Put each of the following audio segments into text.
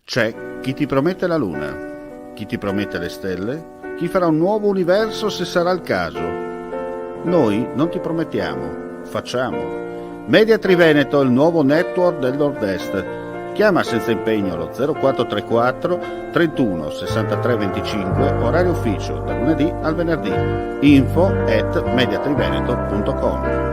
C'è chi ti promette la luna, chi ti promette le stelle, chi farà un nuovo universo se sarà il caso. Noi non ti promettiamo, facciamo. Media Triveneto, il nuovo network del Nord-Est. Chiama senza impegno lo 0434 31 63 25, orario ufficio, dal lunedì al venerdì. info@mediatriveneto.com.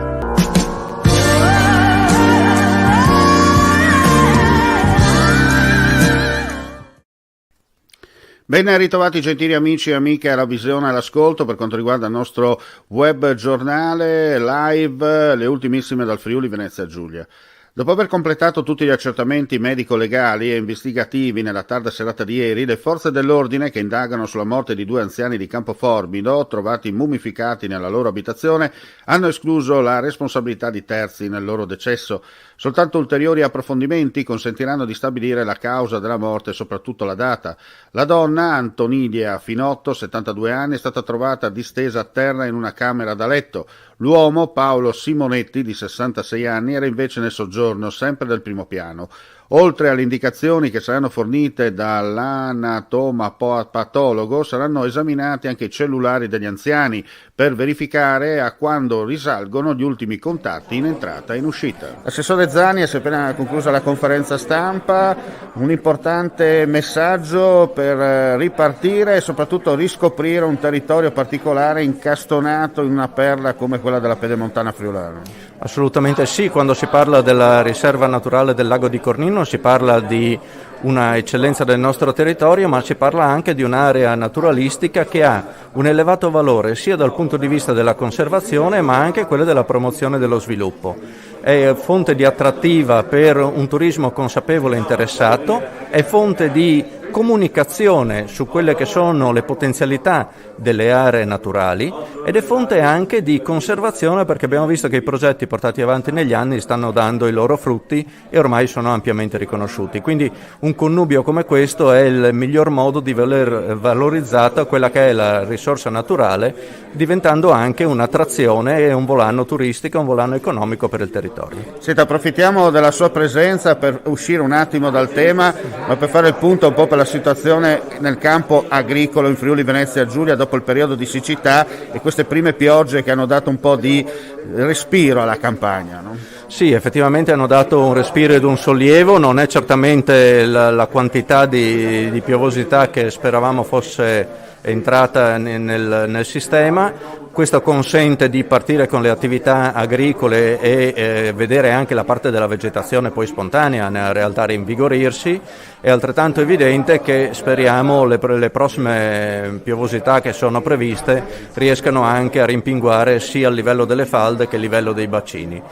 Ben ritrovati gentili amici e amiche alla visione e all'ascolto per quanto riguarda il nostro web giornale live, le ultimissime dal Friuli Venezia Giulia. Dopo aver completato tutti gli accertamenti medico-legali e investigativi nella tarda serata di ieri, le forze dell'ordine che indagano sulla morte di 2 anziani di Campoformido, trovati mummificati nella loro abitazione, hanno escluso la responsabilità di terzi nel loro decesso. Soltanto ulteriori approfondimenti consentiranno di stabilire la causa della morte e soprattutto la data. La donna, Antonilia Finotto, 72 anni, è stata trovata distesa a terra in una camera da letto. L'uomo, Paolo Simonetti, di 66 anni, era invece nel soggiorno, sempre del primo piano. Oltre alle indicazioni che saranno fornite dall'anatomopatologo, saranno esaminati anche i cellulari degli anziani per verificare a quando risalgono gli ultimi contatti in entrata e in uscita. Assessore Zani, si è appena conclusa la conferenza stampa, un importante messaggio per ripartire e soprattutto riscoprire un territorio particolare incastonato in una perla come quella della Pedemontana friulana. Assolutamente sì, quando si parla della riserva naturale del lago di Cornino si parla di una eccellenza del nostro territorio, ma si parla anche di un'area naturalistica che ha un elevato valore sia dal punto di vista della conservazione ma anche quello della promozione dello sviluppo. È fonte di attrattiva per un turismo consapevole e interessato, è fonte di comunicazione su quelle che sono le potenzialità delle aree naturali ed è fonte anche di conservazione, perché abbiamo visto che i progetti portati avanti negli anni stanno dando i loro frutti e ormai sono ampiamente riconosciuti. Quindi un connubio come questo è il miglior modo di voler valorizzata quella che è la risorsa naturale, diventando anche un'attrazione e un volano turistico, un volano economico per il territorio. Senta, approfittiamo della sua presenza per uscire un attimo dal tema, ma per fare il punto un po' per la situazione nel campo agricolo in Friuli Venezia Giulia dopo il periodo di siccità e queste prime piogge che hanno dato un po' di respiro alla campagna, no? Sì, effettivamente hanno dato un respiro ed un sollievo, non è certamente la quantità di piovosità che speravamo fosse entrata nel sistema. Questo consente di partire con le attività agricole e vedere anche la parte della vegetazione poi spontanea nella realtà rinvigorirsi. È altrettanto evidente che speriamo le prossime piovosità che sono previste riescano anche a rimpinguare sia il livello delle falde che il livello dei bacini.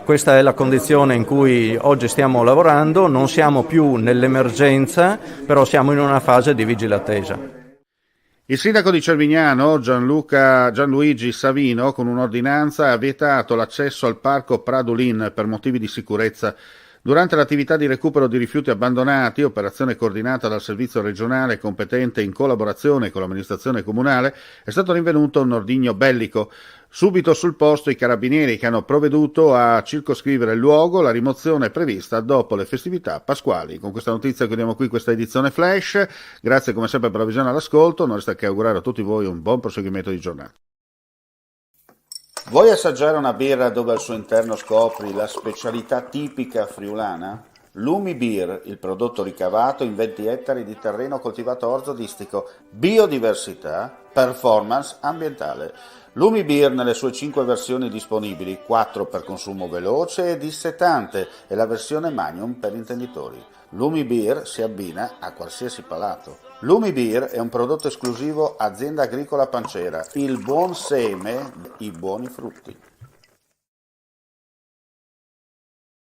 Questa è la condizione in cui oggi stiamo lavorando, non siamo più nell'emergenza, però siamo in una fase di vigile attesa. Il sindaco di Cervignano, Gianluigi Savino, con un'ordinanza ha vietato l'accesso al parco Pradolin per motivi di sicurezza. Durante l'attività di recupero di rifiuti abbandonati, operazione coordinata dal servizio regionale competente in collaborazione con l'amministrazione comunale, è stato rinvenuto un ordigno bellico. Subito sul posto i carabinieri che hanno provveduto a circoscrivere il luogo, la rimozione è prevista dopo le festività pasquali. Con questa notizia chiudiamo qui questa edizione flash, grazie come sempre per la visione all'ascolto, non resta che augurare a tutti voi un buon proseguimento di giornata. Vuoi assaggiare una birra dove al suo interno scopri la specialità tipica friulana? Lumi Beer, il prodotto ricavato in 20 ettari di terreno coltivato orzodistico, biodiversità, performance ambientale. Lumi Beer nelle sue 5 versioni disponibili, 4 per consumo veloce e dissetante e la versione Magnum per intenditori. Lumi Beer si abbina a qualsiasi palato. Lumi Beer è un prodotto esclusivo Azienda Agricola Pancera, il buon seme, i buoni frutti.